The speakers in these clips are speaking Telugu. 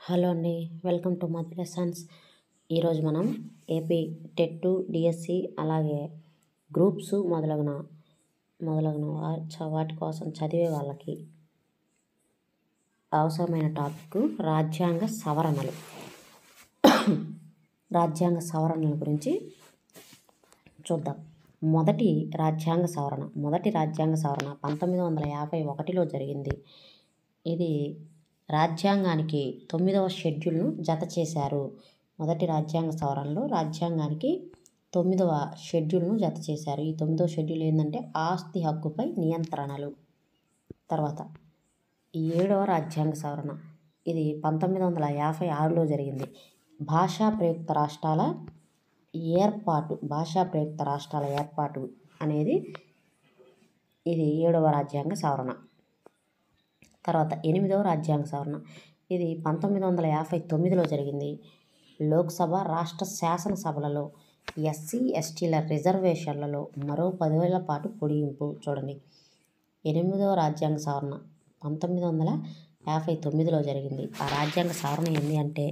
హలో అండి, వెల్కమ్ టు మధు లెసన్స్. ఈరోజు మనం ఏపీ టెట్, డిఎస్సి అలాగే గ్రూప్స్ మొదలగున వాటి కోసం చదివే వాళ్ళకి అవసరమైన టాపిక్ రాజ్యాంగ సవరణలు. రాజ్యాంగ సవరణల గురించి చూద్దాం. మొదటి రాజ్యాంగ సవరణ 1951లో జరిగింది. ఇది రాజ్యాంగానికి 9వ షెడ్యూల్ను జత చేశారు. మొదటి రాజ్యాంగ సవరణలో రాజ్యాంగానికి 9వ షెడ్యూల్ను జత చేశారు. ఈ 9వ షెడ్యూల్ ఏంటంటే ఆస్తి హక్కుపై నియంత్రణలు. తర్వాత 7వ రాజ్యాంగ సవరణ, ఇది 1956లో జరిగింది. భాషా ప్రయుక్త రాష్ట్రాల ఏర్పాటు అనేది ఇది 7వ రాజ్యాంగ సవరణ. తర్వాత 8వ రాజ్యాంగ సవరణ, ఇది 1959లో జరిగింది. లోక్సభ, రాష్ట్ర శాసనసభలలో ఎస్సీ ఎస్టీల రిజర్వేషన్లలో మరో 10 ఏళ్ల పాటు పొడిగింపు. చూడండి, 8వ రాజ్యాంగ సవరణ 1959లో జరిగింది. ఆ రాజ్యాంగ సవరణ ఏంటి అంటే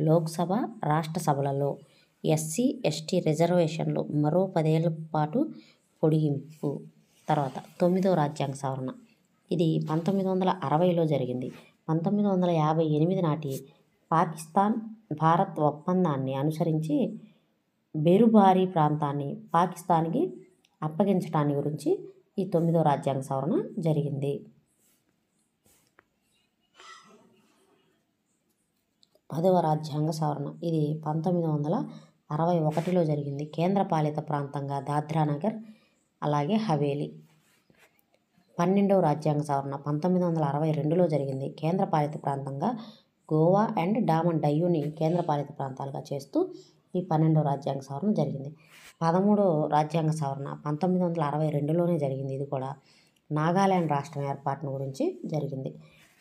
లోక్సభ, రాష్ట్ర సభలలో ఎస్సీ ఎస్టీ రిజర్వేషన్లు మరో 10 ఏళ్ల పాటు పొడిగింపు. తర్వాత 9వ రాజ్యాంగ సవరణ, ఇది 1960లో జరిగింది. 1958 నాటి పాకిస్తాన్ భారత్ ఒప్పందాన్ని అనుసరించి బెరుబారీ ప్రాంతాన్ని పాకిస్తాన్కి అప్పగించడాన్ని గురించి ఈ 9వ రాజ్యాంగ సవరణ జరిగింది. 10వ రాజ్యాంగ సవరణ, ఇది 1961లో జరిగింది. కేంద్రపాలిత ప్రాంతంగా దాద్రానగర్ అలాగే హవేలీ. 12వ రాజ్యాంగ సవరణ 1962లో జరిగింది. కేంద్రపాలిత ప్రాంతంగా గోవా అండ్ డామన్ డయ్యూని కేంద్రపాలిత ప్రాంతాలుగా చేస్తూ ఈ 12వ రాజ్యాంగ సవరణ జరిగింది. 13వ రాజ్యాంగ సవరణ 1962లోనే జరిగింది. ఇది కూడా నాగాలాండ్ రాష్ట్రం ఏర్పాటును గురించి జరిగింది.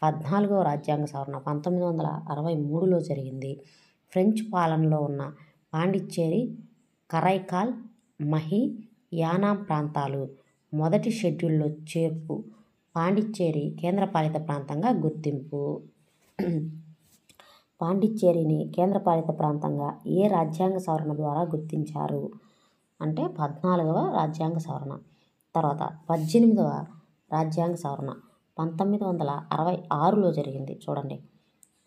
14వ రాజ్యాంగ సవరణ 1963లో జరిగింది. ఫ్రెంచ్ పాలనలో ఉన్న పాండిచ్చేరి, కరైకాల్, మహి, యానాం ప్రాంతాలు మొదటి షెడ్యూల్లో చేర్పు. పాండిచ్చేరి కేంద్రపాలిత ప్రాంతంగా గుర్తింపు. పాండిచ్చేరిని కేంద్రపాలిత ప్రాంతంగా ఏ రాజ్యాంగ సవరణ ద్వారా గుర్తించారు అంటే 14వ రాజ్యాంగ సవరణ. తర్వాత 18వ రాజ్యాంగ సవరణ 1966లో జరిగింది. చూడండి,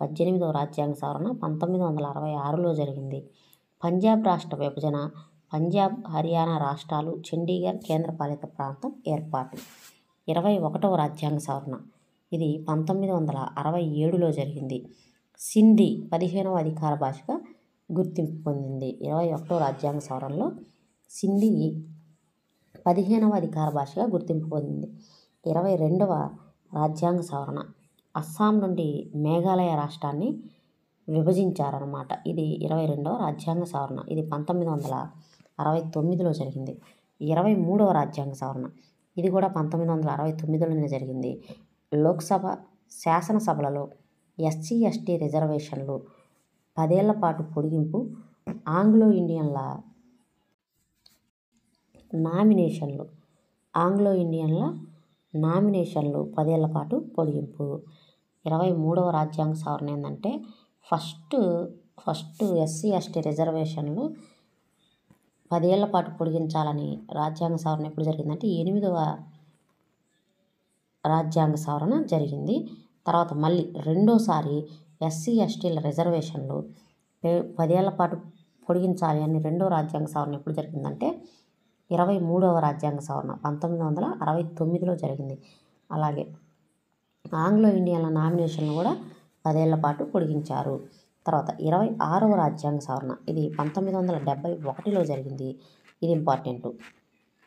18వ రాజ్యాంగ సవరణ 1966లో జరిగింది. పంజాబ్ రాష్ట్ర విభజన, పంజాబ్, హర్యానా రాష్ట్రాలు, చండీగఢ్ కేంద్రపాలిత ప్రాంతం ఏర్పాటు. 21వ రాజ్యాంగ సవరణ, ఇది 1967లో జరిగింది. సింధీ 15వ అధికార భాషగా గుర్తింపు పొందింది. 21వ రాజ్యాంగ సవరణలో సింధీ 15వ అధికార భాషగా గుర్తింపు పొందింది. 22వ రాజ్యాంగ సవరణ, అస్సాం నుండి మేఘాలయ రాష్ట్రాన్ని విభజించారన్నమాట. ఇది 22వ రాజ్యాంగ సవరణ. ఇది 1969లో జరిగింది. 23వ రాజ్యాంగ సవరణ, ఇది కూడా 1969లోనే జరిగింది. లోక్సభ, శాసనసభలలో ఎస్సీ ఎస్టీ రిజర్వేషన్లు 10 ఏళ్ల పాటు పొడిగింపు. ఆంగ్లో ఇండియన్ల నామినేషన్లు 10 ఏళ్ల పాటు పొడిగింపు. 23వ రాజ్యాంగ సవరణ ఏంటంటే ఫస్ట్ ఎస్సీ ఎస్టీ రిజర్వేషన్లు 10 ఏళ్ల పాటు పొడిగించాలని రాజ్యాంగ సవరణ ఎప్పుడు జరిగిందంటే 8వ రాజ్యాంగ సవరణ జరిగింది. తర్వాత మళ్ళీ రెండోసారి ఎస్సీ ఎస్టీల రిజర్వేషన్లు 10 ఏళ్ల పాటు పొడిగించాలి అని రెండో రాజ్యాంగ సవరణ ఎప్పుడు జరిగిందంటే 23వ రాజ్యాంగ సవరణ 1969లో జరిగింది. అలాగే ఆంగ్లో ఇండియన్ల నామినేషన్లు కూడా 10 ఏళ్ల పాటు పొడిగించారు. తర్వాత 26వ రాజ్యాంగ సవరణ, ఇది 1971లో జరిగింది. ఇది ఇంపార్టెంట్.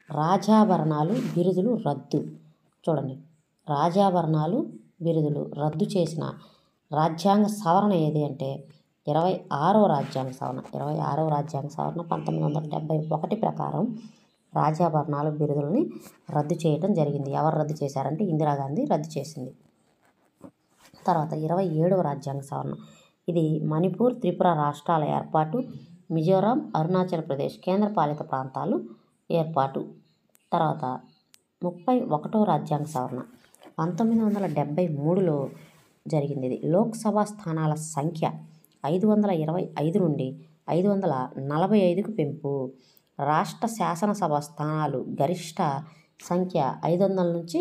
రాజాభరణాలు, బిరుదులు రద్దు. చూడండి, రాజాభరణాలు, బిరుదులు రద్దు చేసిన రాజ్యాంగ సవరణ ఏది అంటే 26వ రాజ్యాంగ సవరణ. 26వ రాజ్యాంగ సవరణ 1971 ప్రకారం రాజాభరణాలు, బిరుదులని రద్దు చేయడం జరిగింది. ఎవరు రద్దు చేశారంటే ఇందిరాగాంధీ రద్దు చేసింది. తర్వాత 27వ రాజ్యాంగ సవరణ, ఇది మణిపూర్, త్రిపుర రాష్ట్రాల ఏర్పాటు. మిజోరాం, అరుణాచల్ ప్రదేశ్ కేంద్రపాలిత ప్రాంతాలు ఏర్పాటు. తర్వాత 31వ రాజ్యాంగ సవరణ 1973లో జరిగింది. ఇది లోక్సభ స్థానాల సంఖ్య 525 నుండి 545కు పెంపు. రాష్ట్ర శాసనసభ స్థానాలు గరిష్ట సంఖ్య 500 నుంచి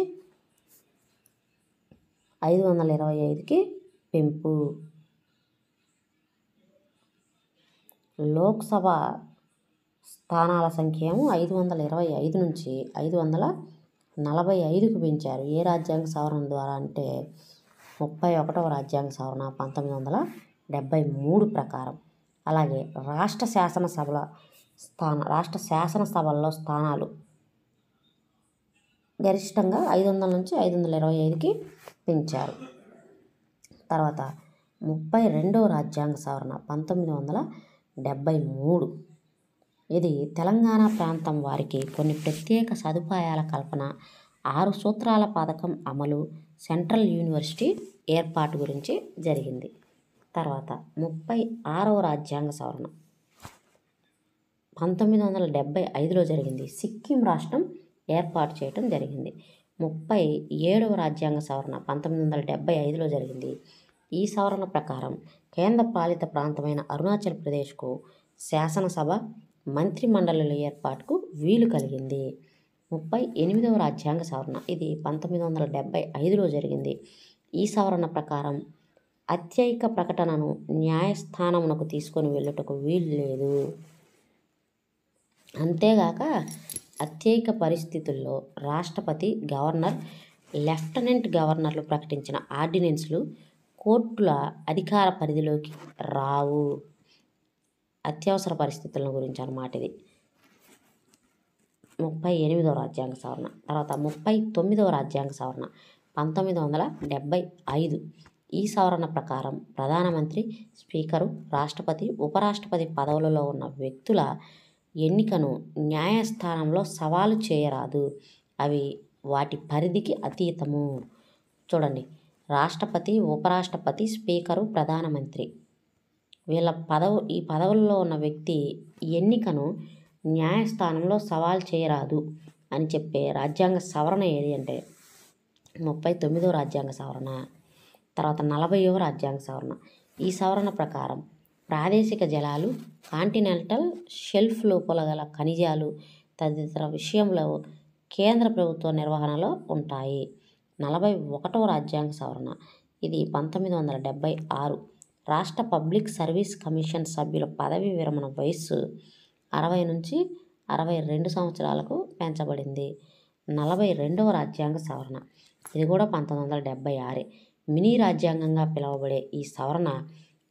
525కి పెంపు. లోక్సభ స్థానాల సంఖ్య ఏమో 525 నుంచి 545కు పెంచారు. ఏ రాజ్యాంగ సవరణ ద్వారా అంటే 31వ రాజ్యాంగ సవరణ 1973 ప్రకారం. అలాగే రాష్ట్ర శాసనసభల్లో స్థానాలు గరిష్టంగా 500 నుంచి 525కి పెంచారు. తర్వాత 32వ రాజ్యాంగ సవరణ 1973. ఇది తెలంగాణ ప్రాంతం వారికి కొన్ని ప్రత్యేక సదుపాయాల కల్పన, 6 సూత్రాల పథకం అమలు, సెంట్రల్ యూనివర్సిటీ ఏర్పాటు గురించి జరిగింది. తర్వాత 36వ రాజ్యాంగ సవరణ 1975లో జరిగింది. సిక్కిం రాష్ట్రం ఏర్పాటు చేయడం జరిగింది. 37వ రాజ్యాంగ సవరణ 1975లో జరిగింది. ఈ సవరణ ప్రకారం కేంద్ర పాలిత ప్రాంతమైన అరుణాచల్ ప్రదేశ్కు శాసనసభ, మంత్రి మండలుల ఏర్పాటుకు వీలు కలిగింది. 38వ రాజ్యాంగ సవరణ ఇది 1975లో జరిగింది. ఈ సవరణ ప్రకారం అత్యయిక ప్రకటనను న్యాయస్థానమునకు తీసుకొని వెళ్ళుటకు వీలు లేదు. అంతేగాక అత్యయిక పరిస్థితుల్లో రాష్ట్రపతి, గవర్నర్, లెఫ్టినెంట్ గవర్నర్లు ప్రకటించిన ఆర్డినెన్స్లు కోర్టుల అధికార పరిధిలోకి రావు. అత్యవసర పరిస్థితుల గురించి అన్నమాట ఇది. 38వ రాజ్యాంగ సవరణ. తర్వాత 39వ రాజ్యాంగ సవరణ 1975. ఈ సవరణ ప్రకారం ప్రధానమంత్రి, స్పీకరు, రాష్ట్రపతి, ఉపరాష్ట్రపతి పదవులలో ఉన్న వ్యక్తుల ఎన్నికను న్యాయస్థానంలో సవాలు చేయరాదు. అవి వాటి పరిధికి అతీతము. చూడండి, రాష్ట్రపతి, ఉపరాష్ట్రపతి, స్పీకరు, ప్రధానమంత్రి వీళ్ళ ఈ పదవుల్లో ఉన్న వ్యక్తి ఎన్నికను న్యాయస్థానంలో సవాల్ చేయరాదు అని చెప్పే రాజ్యాంగ సవరణ ఏది అంటే 39వ రాజ్యాంగ సవరణ. తర్వాత 40వ రాజ్యాంగ సవరణ. ఈ సవరణ ప్రకారం ప్రాదేశిక జలాలు, కాంటినెంటల్ షెల్ఫ్ లోపల గల ఖనిజాలు తదితర విషయంలో కేంద్ర ప్రభుత్వ నిర్వహణలో ఉంటాయి. 41వ రాజ్యాంగ సవరణ ఇది 1976. రాష్ట్ర పబ్లిక్ సర్వీస్ కమిషన్ సభ్యుల పదవీ విరమణ వయస్సు 60 నుంచి 62 సంవత్సరాలకు పెంచబడింది. 42వ రాజ్యాంగ సవరణ ఇది కూడా 1976. మినీ రాజ్యాంగంగా పిలువబడే ఈ సవరణ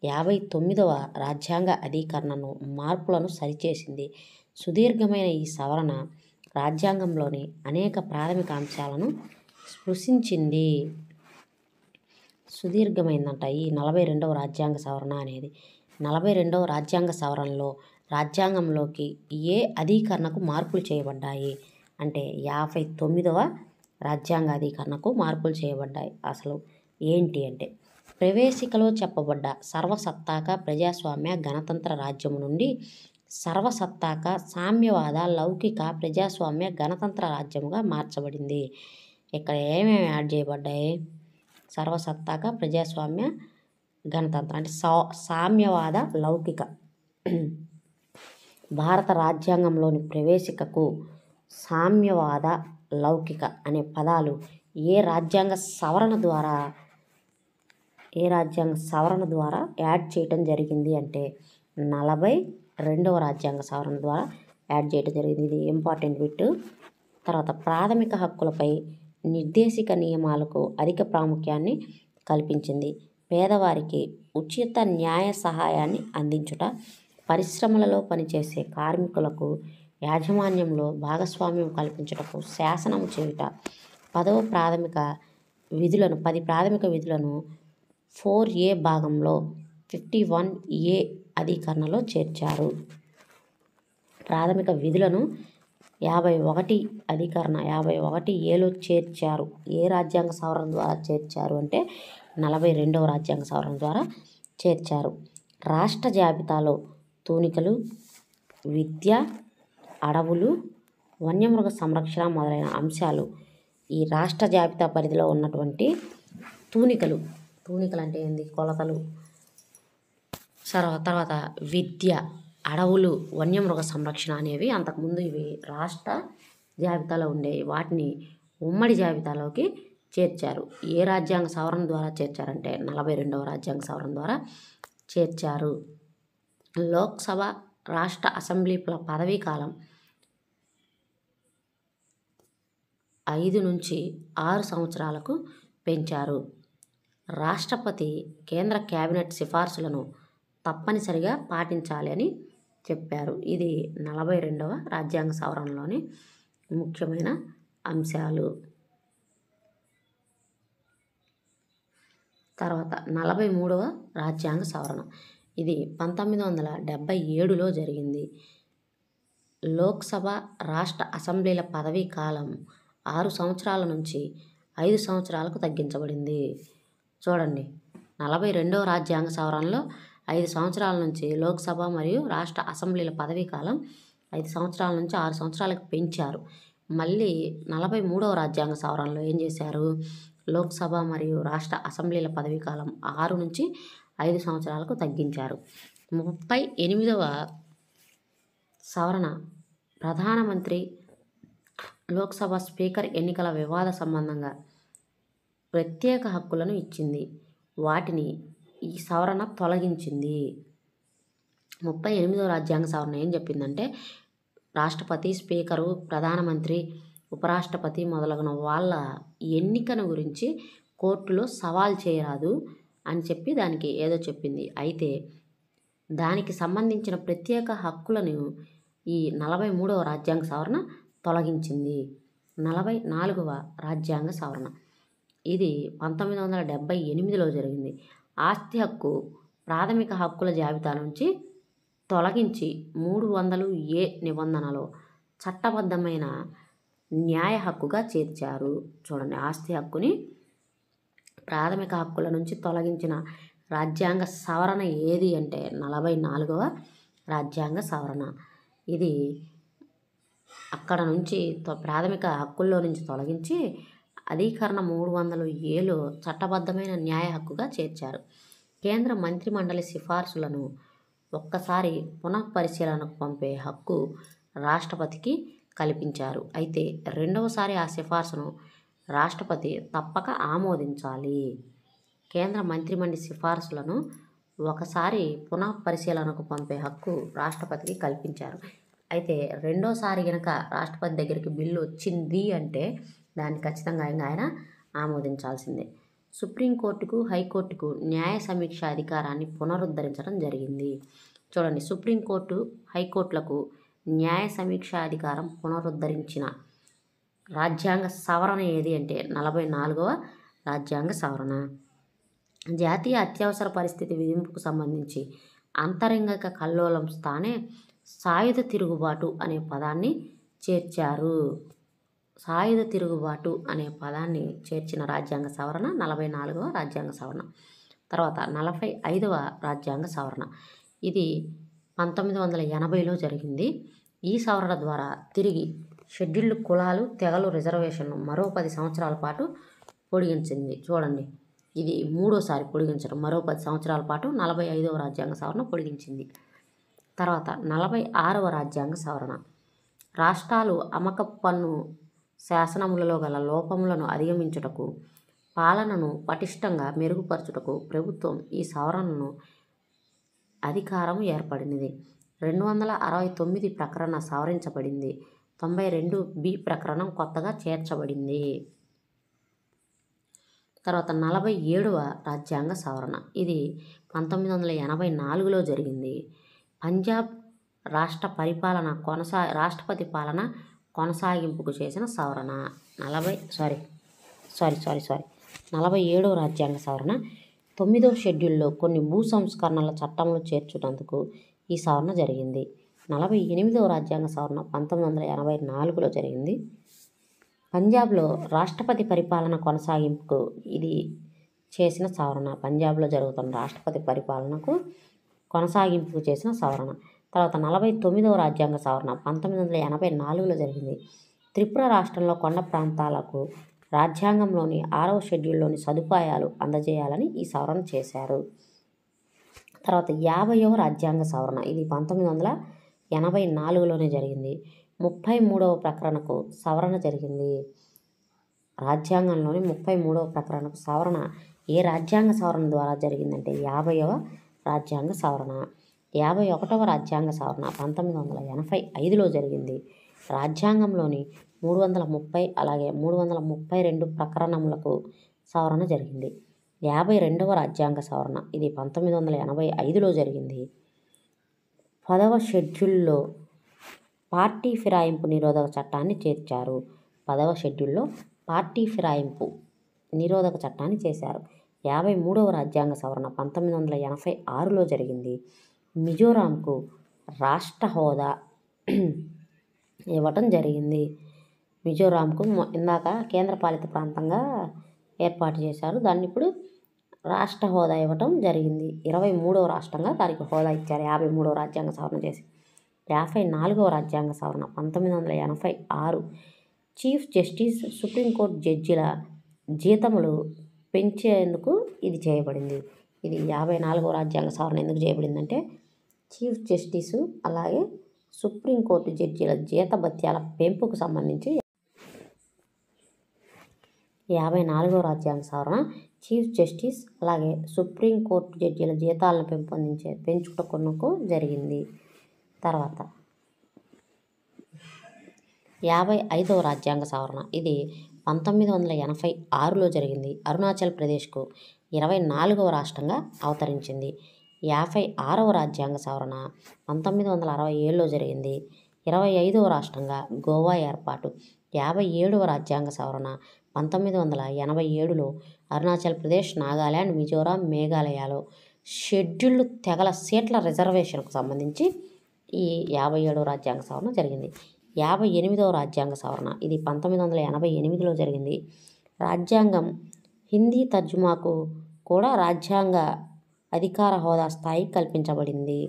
59వ రాజ్యాంగ అధికరణను మార్పులను సరిచేసింది. సుదీర్ఘమైన ఈ సవరణ రాజ్యాంగంలోని అనేక ప్రాథమిక అంశాలను స్పృశించింది. సుదీర్ఘమైందంట ఈ 42వ రాజ్యాంగ సవరణ అనేది. 42వ రాజ్యాంగ సవరణలో రాజ్యాంగంలోకి ఏ అధికరణకు మార్పులు చేయబడ్డాయి అంటే 59వ రాజ్యాంగ అధికరణకు మార్పులు చేయబడ్డాయి. అసలు ఏంటి అంటే ప్రవేశికలో చెప్పబడ్డ సర్వసత్తాక ప్రజాస్వామ్య గణతంత్ర రాజ్యము నుండి సర్వసత్తాక సామ్యవాద లౌకిక ప్రజాస్వామ్య గణతంత్ర రాజ్యముగా మార్చబడింది. ఇక్కడ ఏమేమి యాడ్ చేయబడ్డాయి? సర్వసత్తాక ప్రజాస్వామ్య గణతంత్ర అంటే సామ్యవాద లౌకిక. భారత రాజ్యాంగంలోని ప్రవేశికకు సామ్యవాద లౌకిక అనే పదాలు ఏ రాజ్యాంగ సవరణ ద్వారా యాడ్ చేయటం జరిగింది అంటే 42వ రాజ్యాంగ సవరణ ద్వారా యాడ్ చేయడం జరిగింది. ఇది ఇంపార్టెంట్ బిట్. తర్వాత ప్రాథమిక హక్కులపై నిర్దేశిక నియమాలకు అధిక ప్రాముఖ్యాన్ని కల్పించింది. పేదవారికి ఉచిత న్యాయ సహాయాన్ని అందించుట, పరిశ్రమలలో పనిచేసే కార్మికులకు యాజమాన్యంలో భాగస్వామ్యం కల్పించుటకు శాసనము చేయుట, 10 ప్రాథమిక విధులను 4A భాగంలో 51A అధికరణలో చేర్చారు. ప్రాథమిక విధులను 51 అధికరణ 51Aలో చేర్చారు. ఏ రాజ్యాంగ సవరణ ద్వారా చేర్చారు అంటే 42వ రాజ్యాంగ సవరణ ద్వారా చేర్చారు. రాష్ట్ర జాబితాలో తూనికలు, విద్య, అడవులు, వన్యమృగ సంరక్షణ మొదలైన అంశాలు ఈ రాష్ట్ర జాబితా పరిధిలో ఉన్నటువంటి తూనికలు తూనికలు అంటే ఏంది, కొలతలు. తర్వాత విద్య, అడవులు, వన్యమృగ సంరక్షణ అనేవి అంతకుముందు ఇవి రాష్ట్ర జాబితాలో ఉండేవి. వాటిని ఉమ్మడి జాబితాలోకి చేర్చారు. ఏ రాజ్యాంగ సవరణ ద్వారా చేర్చారంటే 42వ రాజ్యాంగ సవరణ ద్వారా చేర్చారు. లోక్సభ, రాష్ట్ర అసెంబ్లీల పదవీ కాలం 5 నుంచి 6 సంవత్సరాలకు పెంచారు. రాష్ట్రపతి కేంద్ర కేబినెట్ సిఫార్సులను తప్పనిసరిగా పాటించాలి అని చెప్పారు. ఇది 42వ రాజ్యాంగ సవరణలోని ముఖ్యమైన అంశాలు. తర్వాత 43వ రాజ్యాంగ సవరణ. ఇది 1977లో జరిగింది. లోక్సభ, రాష్ట్ర అసెంబ్లీల పదవీ కాలం 6 సంవత్సరాల నుంచి 5 సంవత్సరాలకు తగ్గించబడింది. చూడండి, 42వ రాజ్యాంగ సవరణలో 5 సంవత్సరాల నుంచి లోక్సభ మరియు రాష్ట్ర అసెంబ్లీల పదవీ కాలం 5 సంవత్సరాల నుంచి 6 సంవత్సరాలకు పెంచారు. మళ్ళీ 43వ రాజ్యాంగ సవరణలో ఏం చేశారు, లోక్సభ మరియు రాష్ట్ర అసెంబ్లీల పదవీ కాలం 6 నుంచి 5 సంవత్సరాలకు తగ్గించారు. 38వ సవరణ ప్రధానమంత్రి, లోక్సభ స్పీకర్ ఎన్నికల వివాద సంబంధంగా ప్రత్యేక హక్కులను ఇచ్చింది. వాటిని ఈ సవరణ తొలగించింది. 38వ రాజ్యాంగ సవరణ ఏం చెప్పిందంటే, రాష్ట్రపతి, స్పీకరు, ప్రధానమంత్రి, ఉపరాష్ట్రపతి మొదలగున వాళ్ళ ఎన్నికను గురించి కోర్టులో సవాల్ చేయరాదు అని చెప్పి దానికి ఏదో చెప్పింది. అయితే దానికి సంబంధించిన ప్రత్యేక హక్కులను ఈ 43వ రాజ్యాంగ సవరణ తొలగించింది. 44వ రాజ్యాంగ సవరణ. ఇది 1978లో జరిగింది. ఆస్తి హక్కు ప్రాథమిక హక్కుల జాబితా నుంచి తొలగించి 300A నిబంధనలో చట్టబద్ధమైన న్యాయ హక్కుగా చేర్చారు. చూడండి, ఆస్తి హక్కుని ప్రాథమిక హక్కుల నుంచి తొలగించిన రాజ్యాంగ సవరణ ఏది అంటే 44వ రాజ్యాంగ సవరణ. ఇది అక్కడ నుంచి ప్రాథమిక హక్కుల్లో నుంచి తొలగించి అధికరణ 300Aలో చట్టబద్ధమైన న్యాయ హక్కుగా చేర్చారు. కేంద్ర మంత్రిమండలి సిఫార్సులను ఒక్కసారి పునఃపరిశీలనకు పంపే హక్కు రాష్ట్రపతికి కల్పించారు. అయితే రెండవసారి ఆ సిఫార్సును రాష్ట్రపతి తప్పక ఆమోదించాలి. కేంద్ర మంత్రిమండలి సిఫార్సులను ఒకసారి పునఃపరిశీలనకు పంపే హక్కు రాష్ట్రపతికి కల్పించారు. అయితే రెండోసారి కనుక రాష్ట్రపతి దగ్గరికి బిల్లు వచ్చింది అంటే దాన్ని ఖచ్చితంగా ఆయన ఆమోదించాల్సిందే. సుప్రీంకోర్టుకు, హైకోర్టుకు న్యాయ సమీక్ష అధికారాన్ని పునరుద్ధరించడం జరిగింది. చూడండి, సుప్రీంకోర్టు, హైకోర్టులకు న్యాయ సమీక్ష అధికారం పునరుద్ధరించిన రాజ్యాంగ సవరణ ఏది అంటే 44వ రాజ్యాంగ సవరణ. జాతీయ అత్యవసర పరిస్థితి విధింపుకు సంబంధించి అంతరంగిక కల్లోలం స్థానే సాయుధ తిరుగుబాటు అనే పదాన్ని చేర్చారు. సాయుధ తిరుగుబాటు అనే పదాన్ని చేర్చిన రాజ్యాంగ సవరణ 44వ రాజ్యాంగ సవరణ. తర్వాత 45వ రాజ్యాంగ సవరణ. ఇది 1980లో జరిగింది. ఈ సవరణ ద్వారా తిరిగి షెడ్యూల్డ్ కులాలు, తెగలు రిజర్వేషన్ను మరో 10 సంవత్సరాల పాటు పొడిగించింది. చూడండి, ఇది మూడోసారి పొడిగించడం, మరో 10 సంవత్సరాల పాటు 45వ రాజ్యాంగ సవరణ పొడిగించింది. తర్వాత 46వ రాజ్యాంగ సవరణ. రాష్ట్రాలు అమ్మకపు పన్ను శాసనములలో గల లోపములను అధిగమించుటకు, పాలనను పటిష్టంగా మెరుగుపరచుటకు ప్రభుత్వం ఈ సవరణను అధికారం ఏర్పడినది. 269 ప్రకరణ సవరించబడింది. 92B ప్రకరణం కొత్తగా చేర్చబడింది. తర్వాత 47వ రాజ్యాంగ సవరణ. ఇది 1984లో జరిగింది. పంజాబ్ రాష్ట్రపతి పాలన కొనసాగింపుకు చేసిన సవరణ. 47వ రాజ్యాంగ సవరణ. 9వ షెడ్యూల్లో కొన్ని భూ సంస్కరణల చట్టములు చేర్చుటందుకు ఈ సవరణ జరిగింది. 48వ రాజ్యాంగ సవరణ 1984లో జరిగింది. పంజాబ్లో రాష్ట్రపతి పరిపాలన కొనసాగింపుకు ఇది చేసిన సవరణ. పంజాబ్లో జరుగుతున్న రాష్ట్రపతి పరిపాలనకు కొనసాగింపుకు చేసిన సవరణ. తర్వాత 49వ రాజ్యాంగ సవరణ 1984లో జరిగింది. త్రిపుర రాష్ట్రంలో కొండ ప్రాంతాలకు రాజ్యాంగంలోని 6వ షెడ్యూల్లోని సదుపాయాలు అందజేయాలని ఈ సవరణ చేశారు. తర్వాత 50వ రాజ్యాంగ సవరణ, ఇది 1984లోనే జరిగింది. 33వ ప్రకరణకు సవరణ జరిగింది. రాజ్యాంగంలోని 33వ ప్రకరణకు సవరణ ఏ రాజ్యాంగ సవరణ ద్వారా జరిగిందంటే 50వ రాజ్యాంగ సవరణ. 51వ రాజ్యాంగ సవరణ 1985లో జరిగింది. రాజ్యాంగంలోని 330 అలాగే 332 ప్రకరణములకు సవరణ జరిగింది. 52వ రాజ్యాంగ సవరణ, ఇది 1985లో జరిగింది. 10వ షెడ్యూల్లో పార్టీ ఫిరాయింపు నిరోధక చట్టాన్ని చేర్చారు. 10వ షెడ్యూల్లో పార్టీ ఫిరాయింపు నిరోధక చట్టాన్ని చేశారు. 53వ రాజ్యాంగ సవరణ 1986లో జరిగింది. మిజోరాంకు రాష్ట్ర హోదా ఇవ్వటం జరిగింది. మిజోరాంకు ఇందాక కేంద్రపాలిత ప్రాంతంగా ఏర్పాటు చేశారు, దాన్ని ఇప్పుడు రాష్ట్ర హోదా ఇవ్వటం జరిగింది. 23వ రాష్ట్రంగా దానికి హోదా ఇచ్చారు 53వ రాజ్యాంగ సవరణ చేసి. 54వ రాజ్యాంగ సవరణ 1986 చీఫ్ జస్టిస్ సుప్రీంకోర్టు జడ్జిల జీతములు పెంచేందుకు ఇది చేయబడింది. ఇది 54వ రాజ్యాంగ సవరణ ఎందుకు చేయబడిందంటే చీఫ్ జస్టిసు అలాగే సుప్రీంకోర్టు జడ్జిల జీతభత్యాల పెంపుకు సంబంధించి. 54వ రాజ్యాంగ సవరణ చీఫ్ జస్టిస్ అలాగే సుప్రీంకోర్టు జడ్జిల జీతాలను పెంచుటకు జరిగింది. తర్వాత 55వ రాజ్యాంగ సవరణ, ఇది 1986లో జరిగింది. అరుణాచల్ ప్రదేశ్కు 24వ రాష్ట్రంగా అవతరించింది. 56వ రాజ్యాంగ సవరణ 1967లో జరిగింది. 25వ రాష్ట్రంగా గోవా ఏర్పాటు. 57వ రాజ్యాంగ సవరణ 1987లో అరుణాచల్ ప్రదేశ్, నాగాల్యాండ్, మిజోరాం, మేఘాలయలో షెడ్యూల్డ్ తెగల సీట్ల రిజర్వేషన్కు సంబంధించి ఈ 57వ రాజ్యాంగ సవరణ జరిగింది. 58వ రాజ్యాంగ సవరణ, ఇది 1988లో జరిగింది. రాజ్యాంగం హిందీ తర్జుమాకు కూడా రాజ్యాంగ అధికార హోదా స్థాయి కల్పించబడింది.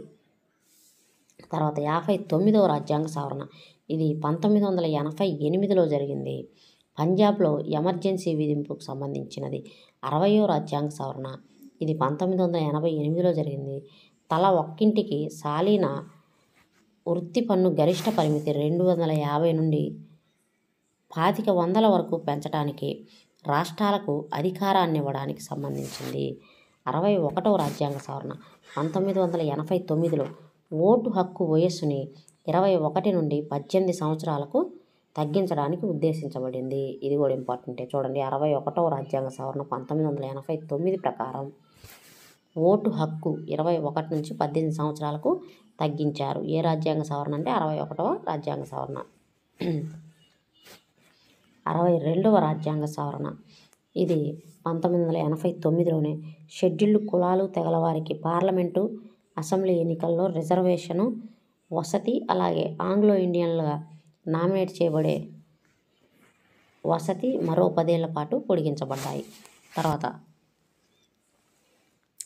తర్వాత 59వ రాజ్యాంగ సవరణ, ఇది 1988లో జరిగింది. పంజాబ్లో ఎమర్జెన్సీ విధింపుకు సంబంధించినది. 60వ రాజ్యాంగ సవరణ, ఇది 1988లో జరిగింది. తల ఒక్కింటికి సాలీన వృత్తి పన్ను గరిష్ట పరిమితి 250 నుండి 2500 వరకు పెంచడానికి రాష్ట్రాలకు అధికారాన్ని ఇవ్వడానికి సంబంధించింది. 61వ రాజ్యాంగ సవరణ 1989లో ఓటు హక్కు వయస్సుని 21 నుండి 18 సంవత్సరాలకు తగ్గించడానికి ఉద్దేశించబడింది. ఇది కూడా ఇంపార్టెంటే చూడండి. 61వ రాజ్యాంగ సవరణ 1989 ప్రకారం ఓటు హక్కు 21 నుంచి 18 సంవత్సరాలకు తగ్గించారు. ఏ రాజ్యాంగ సవరణ అంటే 61వ రాజ్యాంగ సవరణ. 62వ రాజ్యాంగ సవరణ, ఇది 1989లోనే షెడ్యూల్డ్ కులాలు తెగల వారికి పార్లమెంటు, అసెంబ్లీ ఎన్నికల్లో రిజర్వేషను, వసతి అలాగే ఆంగ్లో ఇండియన్లుగా నామినేట్ చేయబడే వసతి మరో 10 ఏళ్ల పాటు పొడిగించబడ్డాయి. తర్వాత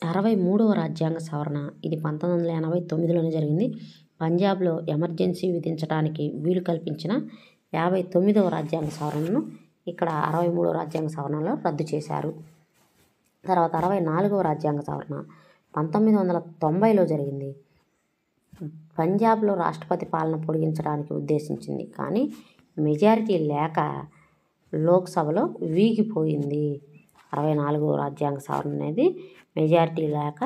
63వ రాజ్యాంగ సవరణ, ఇది 1989లోనే జరిగింది. పంజాబ్లో ఎమర్జెన్సీ విధించడానికి వీలు కల్పించిన 59వ రాజ్యాంగ సవరణను ఇక్కడ 63వ రాజ్యాంగ సవరణలో రద్దు చేశారు. తర్వాత 64వ రాజ్యాంగ సవరణ 1990లో జరిగింది. పంజాబ్లో రాష్ట్రపతి పాలన పొడిగించడానికి ఉద్దేశించింది, కానీ మెజారిటీ లేక లోక్సభలో వీగిపోయింది. 64వ రాజ్యాంగ సవరణ అనేది మెజారిటీ లేక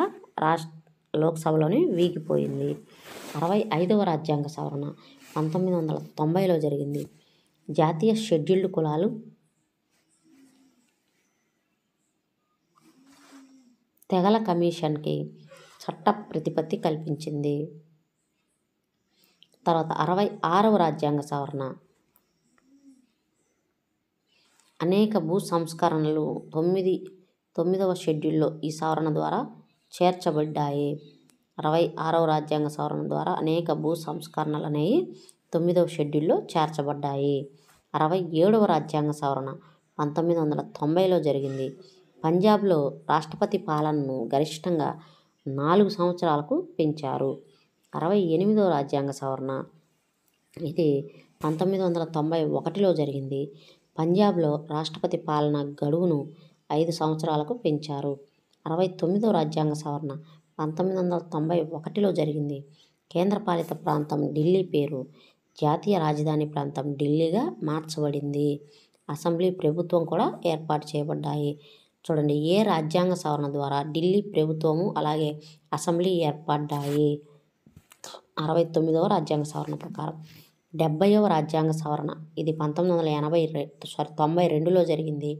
లోక్సభలోనే వీగిపోయింది. 65వ రాజ్యాంగ సవరణ 1990లో జరిగింది. జాతీయ షెడ్యూల్డ్ కులాలు తెగల కమిషన్కి చట్ట ప్రతిపత్తి కల్పించింది. తర్వాత 66వ రాజ్యాంగ సవరణ, అనేక భూ సంస్కరణలు 9వ షెడ్యూల్లో ఈ సవరణ ద్వారా చేర్చబడ్డాయి. 66వ రాజ్యాంగ సవరణ ద్వారా అనేక భూ సంస్కరణలు అనేవి 9వ షెడ్యూల్లో చేర్చబడ్డాయి. 67వ రాజ్యాంగ సవరణ 1990లో జరిగింది. పంజాబ్లో రాష్ట్రపతి పాలనను గరిష్టంగా 4 సంవత్సరాలకు పెంచారు. 68వ రాజ్యాంగ సవరణ, ఇది 1991లో జరిగింది. పంజాబ్లో రాష్ట్రపతి పాలన గడువును 5 సంవత్సరాలకు పెంచారు. 69వ రాజ్యాంగ సవరణ 1991లో జరిగింది. కేంద్రపాలిత ప్రాంతం ఢిల్లీ పేరు జాతీయ రాజధాని ప్రాంతం ఢిల్లీగా మార్చబడింది. అసెంబ్లీ, ప్రభుత్వం కూడా ఏర్పాటు చేయబడ్డాయి. చూడండి, ఏ రాజ్యాంగ సవరణ ద్వారా ఢిల్లీ ప్రభుత్వము అలాగే అసెంబ్లీ ఏర్పడ్డాయి? 69వ రాజ్యాంగ సవరణ ప్రకారం. 70వ రాజ్యాంగ సవరణ ఇది 1992లో జరిగింది.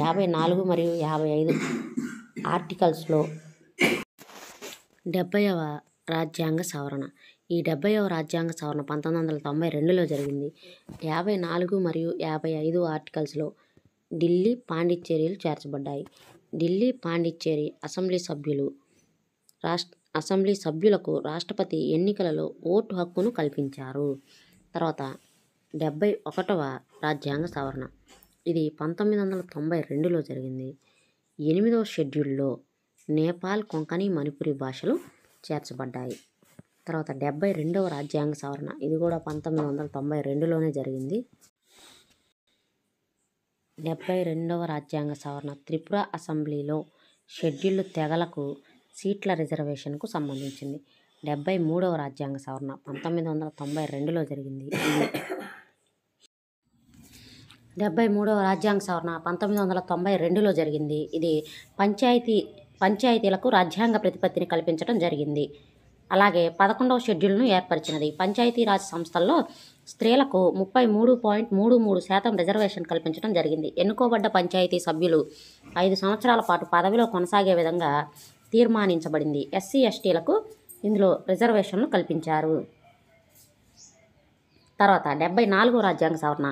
54 మరియు 55 ఆర్టికల్స్లో 70వ రాజ్యాంగ సవరణ. ఈ 70వ రాజ్యాంగ సవరణ 1992లో జరిగింది. 54 మరియు 55 ఆర్టికల్స్లో ఢిల్లీ, పాండిచ్చేరిలు చేర్చబడ్డాయి. ఢిల్లీ, పాండిచ్చేరి అసెంబ్లీ సభ్యులకు రాష్ట్రపతి ఎన్నికలలో ఓటు హక్కును కల్పించారు. తర్వాత 71వ రాజ్యాంగ సవరణ. ఇది 1992లో జరిగింది. 8వ షెడ్యూల్లో నేపాల్, కొంకణి, మణిపురి భాషలు చేర్చబడ్డాయి. తర్వాత 72వ రాజ్యాంగ సవరణ. ఇది కూడా 1992లోనే జరిగింది. 72వ రాజ్యాంగ సవరణ త్రిపుర అసెంబ్లీలో షెడ్యూల్డ్ తెగలకు సీట్ల రిజర్వేషన్కు సంబంధించింది. 73వ రాజ్యాంగ సవరణ 1992లో జరిగింది. 73వ రాజ్యాంగ సవరణ 1992లో జరిగింది. ఇది పంచాయతీలకు రాజ్యాంగ ప్రతిపత్తిని కల్పించడం జరిగింది. అలాగే 11వ షెడ్యూల్ను ఏర్పరిచినది. పంచాయతీరాజ్ సంస్థల్లో స్త్రీలకు 33.33% రిజర్వేషన్ కల్పించడం జరిగింది. ఎన్నుకోబడ్డ పంచాయతీ సభ్యులు 5 సంవత్సరాల పాటు పదవిలో కొనసాగే విధంగా తీర్మానించబడింది. ఎస్సీ, ఎస్టీలకు ఇందులో రిజర్వేషన్లు కల్పించారు. తర్వాత 74వ రాజ్యాంగ సవరణ.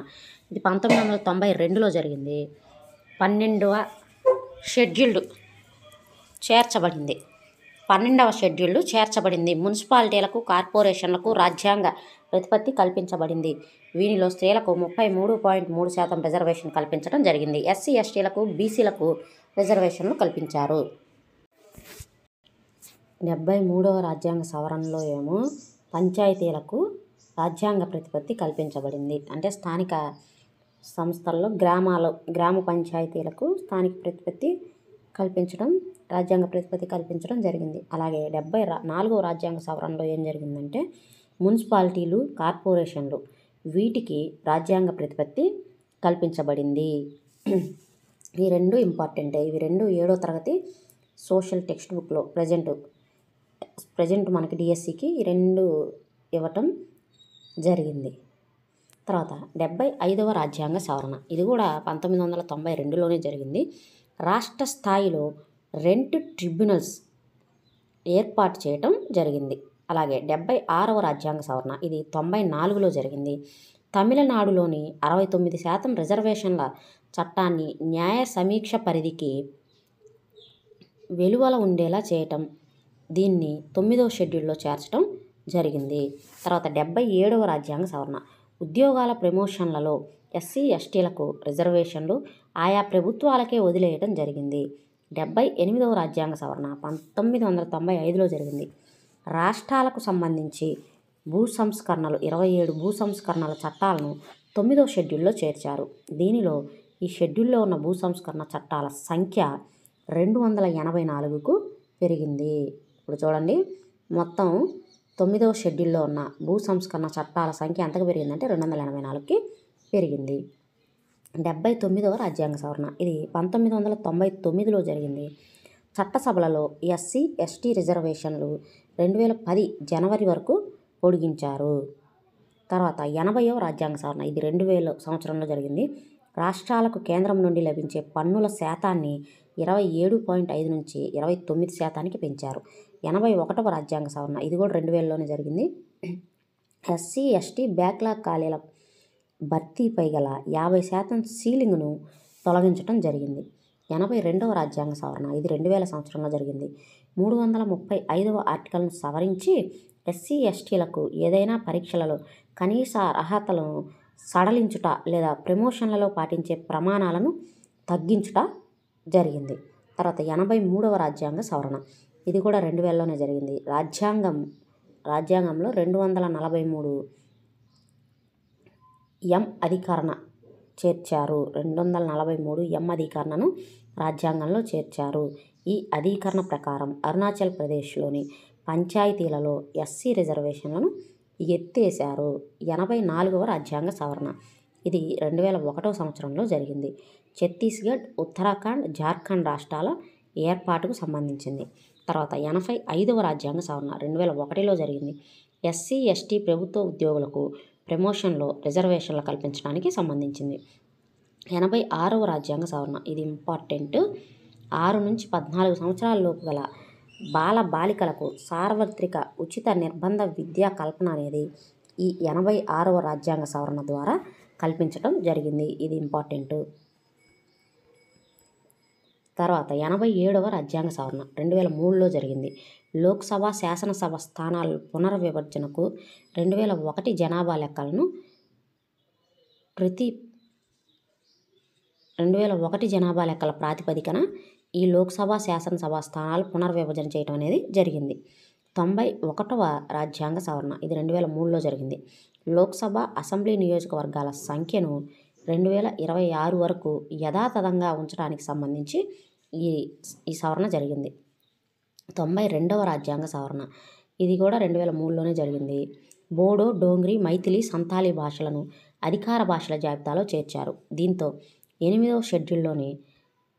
ఇది 1992లో జరిగింది. 12వ షెడ్యూల్డ్ చేర్చబడింది. 12వ షెడ్యూల్డ్ చేర్చబడింది. మున్సిపాలిటీలకు, కార్పొరేషన్లకు రాజ్యాంగ ప్రతిపత్తి కల్పించబడింది. వీనిలో స్త్రీలకు 33.3% రిజర్వేషన్ కల్పించడం జరిగింది. ఎస్సీ, ఎస్టీలకు, బీసీలకు రిజర్వేషన్లు కల్పించారు. 73వ రాజ్యాంగ సవరణలో ఏమో పంచాయతీలకు రాజ్యాంగ ప్రతిపత్తి కల్పించబడింది. అంటే స్థానిక సంస్థల్లో గ్రామ పంచాయతీలకు స్థానిక ప్రతిపత్తి కల్పించడం, రాజ్యాంగ ప్రతిపత్తి కల్పించడం జరిగింది. అలాగే 74వ రాజ్యాంగ సవరణలో ఏం జరిగిందంటే మున్సిపాలిటీలు, కార్పొరేషన్లు వీటికి రాజ్యాంగ ప్రతిపత్తి కల్పించబడింది. ఈ రెండు ఇంపార్టెంటే. ఇవి రెండు 7వ తరగతి సోషల్ టెక్స్ట్ బుక్లో ప్రజెంట్ మనకి డిఎస్సికి ఈ రెండు ఇవ్వటం జరిగింది. తర్వాత 75వ రాజ్యాంగ సవరణ. ఇది కూడా 1992లోనే జరిగింది. రాష్ట్ర స్థాయిలో రెంట్ ట్రిబ్యునల్స్ ఏర్పాటు చేయటం జరిగింది. అలాగే 76వ రాజ్యాంగ సవరణ. ఇది 94లో జరిగింది. తమిళనాడులోని 69% రిజర్వేషన్ల చట్టాన్ని న్యాయ సమీక్ష పరిధికి వెలువల ఉండేలా చేయటం, దీన్ని 9వ షెడ్యూల్లో చేర్చడం జరిగింది. తర్వాత 77వ రాజ్యాంగ సవరణ. ఉద్యోగాల ప్రమోషన్లలో ఎస్సీ, ఎస్టీలకు రిజర్వేషన్లు ఆయా ప్రభుత్వాలకే వదిలేయటం జరిగింది. 78వ రాజ్యాంగ సవరణ 1995లో జరిగింది. రాష్ట్రాలకు సంబంధించి 27 భూ సంస్కరణల చట్టాలను 9వ షెడ్యూల్లో చేర్చారు. దీనిలో ఈ షెడ్యూల్లో ఉన్న భూ సంస్కరణ చట్టాల సంఖ్య 284కు పెరిగింది. ఇప్పుడు చూడండి, మొత్తం 9వ షెడ్యూల్లో ఉన్న భూ సంస్కరణ చట్టాల సంఖ్య ఎంతకు పెరిగిందంటే 284కి పెరిగింది. 79వ రాజ్యాంగ సవరణ. ఇది 1999లో జరిగింది. చట్టసభలలో ఎస్సీ, ఎస్టీ రిజర్వేషన్లు 2010 జనవరి వరకు పొడిగించారు. తర్వాత 80వ రాజ్యాంగ సవరణ. ఇది 2000 సంవత్సరంలో జరిగింది. రాష్ట్రాలకు కేంద్రం నుండి లభించే పన్నుల శాతాన్ని 27.5 నుంచి 29% పెంచారు. 81వ రాజ్యాంగ సవరణ. ఇది కూడా 2000లోనే జరిగింది. ఎస్సీ, ఎస్టీ బ్యాక్లాగ్ ఖాళీల భర్తీపై గల 50% సీలింగ్ను తొలగించడం జరిగింది. 82వ రాజ్యాంగ సవరణ. ఇది 2000 సంవత్సరంలో జరిగింది. 335వ ఆర్టికల్ను సవరించి ఎస్సీ, ఎస్టీలకు ఏదైనా పరీక్షలలో కనీస అర్హతలను సడలించుట లేదా ప్రమోషన్లలో పాటించే ప్రమాణాలను తగ్గించుట జరిగింది. తర్వాత 83వ రాజ్యాంగ సవరణ. ఇది కూడా 2000లోనే జరిగింది. రాజ్యాంగంలో 243 అధికరణ చేర్చారు. 243 అధికరణను రాజ్యాంగంలో చేర్చారు. ఈ అధికరణ ప్రకారం అరుణాచల్ ప్రదేశ్లోని పంచాయతీలలో ఎస్సీ రిజర్వేషన్లను ఎత్తేశారు. 84వ రాజ్యాంగ సవరణ. ఇది 2001వ సంవత్సరంలో జరిగింది. ఛత్తీస్గఢ్, ఉత్తరాఖండ్, జార్ఖండ్ రాష్ట్రాల ఏర్పాటుకు సంబంధించింది. తర్వాత 85వ రాజ్యాంగ సవరణ 2001లో జరిగింది. ఎస్సీ, ఎస్టీ ప్రభుత్వ ఉద్యోగులకు ప్రమోషన్లో రిజర్వేషన్లు కల్పించడానికి సంబంధించింది. 86వ రాజ్యాంగ సవరణ. ఇది ఇంపార్టెంట్. 6 నుంచి 14 సంవత్సరాల లోపు గల బాలికలకు సార్వత్రిక ఉచిత నిర్బంధ విద్యా కల్పన అనేది ఈ 86వ రాజ్యాంగ సవరణ ద్వారా కల్పించడం జరిగింది. ఇది ఇంపార్టెంట్. తర్వాత 87వ రాజ్యాంగ సవరణ 2003లో జరిగింది. లోక్సభ, శాసనసభ స్థానాల పునర్విభజనకు 2001 జనాభా లెక్కలను 2001 జనాభా లెక్కల ప్రాతిపదికన ఈ లోక్సభ, శాసనసభ స్థానాలు పునర్విభజన చేయడం అనేది జరిగింది. 91వ రాజ్యాంగ సవరణ. ఇది 2003లో జరిగింది. లోక్సభ, అసెంబ్లీ నియోజకవర్గాల సంఖ్యను 2026 వరకు యథాతథంగా ఉంచడానికి సంబంధించి ఈ సవరణ జరిగింది. 92వ రాజ్యాంగ సవరణ. ఇది కూడా 2003లోనే జరిగింది. బోడో, డోంగ్రీ, మైథిలి, సంతాలీ భాషలను అధికార భాషల జాబితాలో చేర్చారు. దీంతో 8వ షెడ్యూల్లోని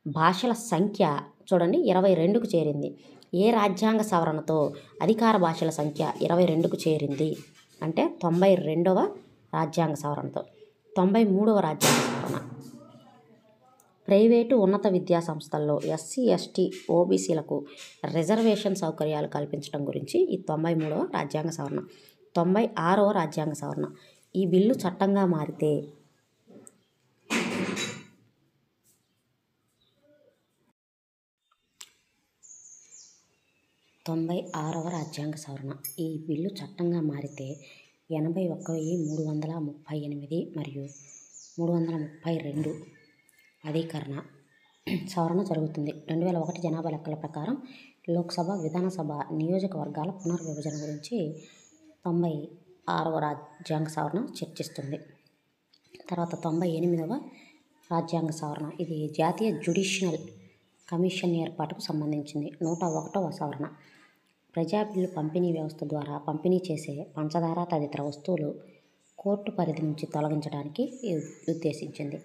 భాషల సంఖ్య చూడండి 22కు చేరింది. ఏ రాజ్యాంగ సవరణతో అధికార భాషల సంఖ్య 22కు చేరింది అంటే 92వ రాజ్యాంగ సవరణతో. 93వ రాజ్యాంగ సవరణ. ప్రైవేటు ఉన్నత విద్యా సంస్థల్లో ఎస్సీ, ఎస్టీ, ఓబీసీలకు రిజర్వేషన్ సౌకర్యాలు కల్పించడం గురించి ఈ 93వ రాజ్యాంగ సవరణ. 96వ రాజ్యాంగ సవరణ. ఈ బిల్లు చట్టంగా మారితే 96వ రాజ్యాంగ సవరణ. ఈ బిల్లు చట్టంగా మారితే 81,338 మరియు 332 అధికరణ సవరణ జరుగుతుంది. 2001 జనాభా లెక్కల ప్రకారం లోక్సభ, విధానసభ నియోజకవర్గాల పునర్విభజన గురించి 96వ రాజ్యాంగ సవరణ చర్చిస్తుంది. తర్వాత 98వ రాజ్యాంగ సవరణ. ఇది జాతీయ జ్యుడిషియల్ కమిషన్ ఏర్పాటుకు సంబంధించింది. 101వ సవరణ. ప్రజా బిల్లు పంపిణీ వ్యవస్థ ద్వారా పంపిణీ చేసే పంచదార తదితర వస్తువులు కోర్టు పరిధి నుంచి తొలగించడానికి ఉద్దేశించింది.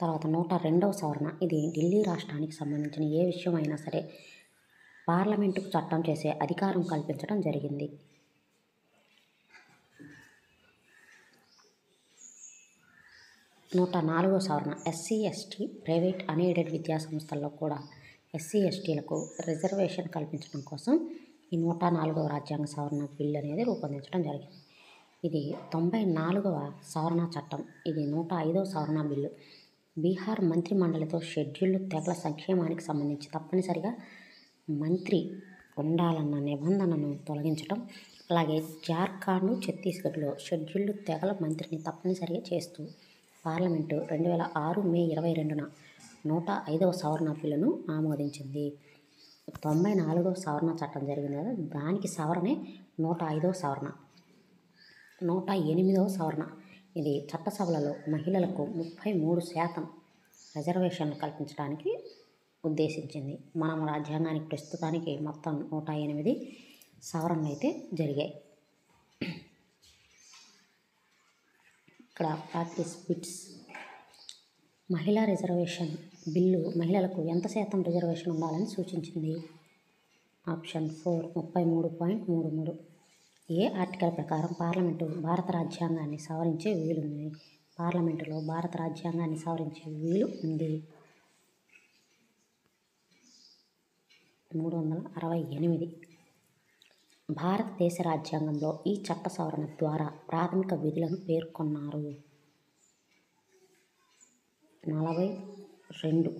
తర్వాత 102వ సవరణ. ఇది ఢిల్లీ రాష్ట్రానికి సంబంధించిన ఏ విషయం అయినా సరే పార్లమెంటుకు చట్టం చేసే అధికారం కల్పించడం జరిగింది. 104వ సవరణ. ఎస్సీ, ఎస్టీ, ప్రైవేట్, అన్ఎయిడెడ్ విద్యా సంస్థల్లో కూడా ఎస్సీ, ఎస్టీలకు రిజర్వేషన్ కల్పించడం కోసం ఈ 104వ రాజ్యాంగ సవరణ బిల్లు అనేది రూపొందించడం జరిగింది. ఇది 94వ సవరణ చట్టం. ఇది 105వ సవరణ బిల్లు. బీహార్ మంత్రి మండలితో షెడ్యూల్డ్ తెగల సంక్షేమానికి సంబంధించి తప్పనిసరిగా మంత్రి ఉండాలన్న నిబంధనను తొలగించడం, అలాగే జార్ఖండ్, ఛత్తీస్గఢ్లో షెడ్యూల్డ్ తెగల మంత్రిని తప్పనిసరిగా చేస్తూ పార్లమెంటు 2006 మే 22న 105వ సవరణ బిల్లును ఆమోదించింది. 94వ సవరణ చట్టం జరిగింది కదా, దానికి సవరణే 105వ సవరణ. 108వ సవరణ. ఇది చట్టసభలలో మహిళలకు 33% రిజర్వేషన్లు కల్పించడానికి ఉద్దేశించింది. మనం రాజ్యాంగానికి ప్రస్తుతానికి మొత్తం 108 సవరణలు అయితే జరిగాయి. ఇక్కడ ప్రాక్టీస్ బిట్స్. మహిళా రిజర్వేషన్ బిల్లు మహిళలకు ఎంత శాతం రిజర్వేషన్ ఉండాలని సూచించింది? ఆప్షన్ 4 33.33. ఏ ఆర్టికల్ ప్రకారం పార్లమెంటు భారత రాజ్యాంగాన్ని సవరించే వీలుంది? పార్లమెంటులో భారత రాజ్యాంగాన్ని సవరించే వీలు ఉంది. 368. భారతదేశ రాజ్యాంగంలో ఈ చట్ట సవరణ ద్వారా ప్రాథమిక విధులను పేర్కొన్నారు. 42.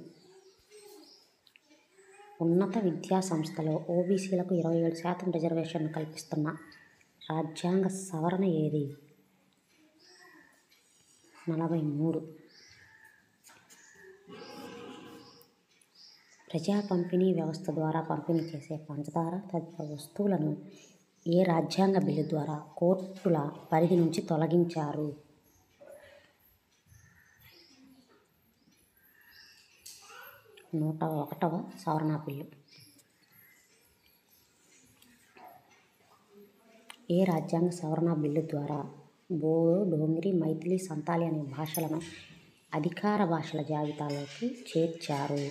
ఉన్నత విద్యా సంస్థలో ఓబీసీలకు 27% రిజర్వేషన్లు కల్పిస్తున్న రాజ్యాంగ సవరణ ఏది? 43. ప్రజా పంపిణీ వ్యవస్థ ద్వారా పంపిణీ చేసే పంచదార తదితర వస్తువులను ఏ రాజ్యాంగ బిల్లు ద్వారా కోర్టుల పరిధి నుంచి తొలగించారు? 101వ సవరణ బిల్లు. ఏ రాజ్యాంగ సవరణ బిల్లు ద్వారా బోడో, డోంగ్రీ, మైథిలి, సంతాలి అనే భాషలను అధికార భాషల జాబితాలోకి చేర్చారు?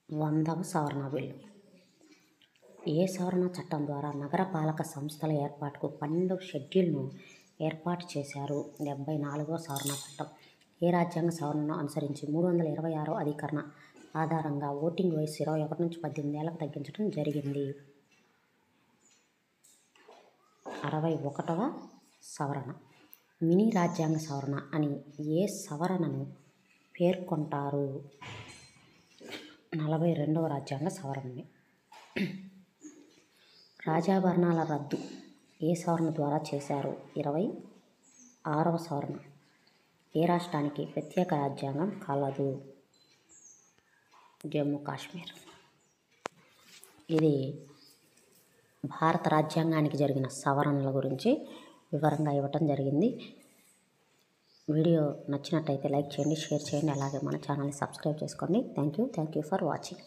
100వ సవరణ బిల్లు. ఏ సవరణ చట్టం ద్వారా నగరపాలక సంస్థల ఏర్పాటుకు 12వ షెడ్యూల్ను ఏర్పాటు చేశారు? 74వ సవరణ చట్టం. ఏ రాజ్యాంగ సవరణను అనుసరించి 326వ అధికరణ ఆధారంగా ఓటింగ్ వయసు 21 నుంచి 18 ఏళ్లకు తగ్గించడం జరిగింది? 61వ సవరణ. మినీ రాజ్యాంగ సవరణ అని ఏ సవరణను పేర్కొంటారు? 42వ రాజ్యాంగ సవరణని. రాజాభరణాల రద్దు ఏ సవరణ ద్వారా చేశారు? 26వ సవరణ. ఏ రాష్ట్రానికి ప్రత్యేక రాజ్యాంగం కలదు? జమ్మూ కాశ్మీర్. ఇది భారత రాజ్యాంగానికి జరిగిన సవరణల గురించి వివరంగా ఇవ్వటం జరిగింది. వీడియో నచ్చినట్టయితే లైక్ చేయండి, షేర్ చేయండి, అలాగే మన ఛానల్ని సబ్స్క్రైబ్ చేసుకోండి. Thank you for watching.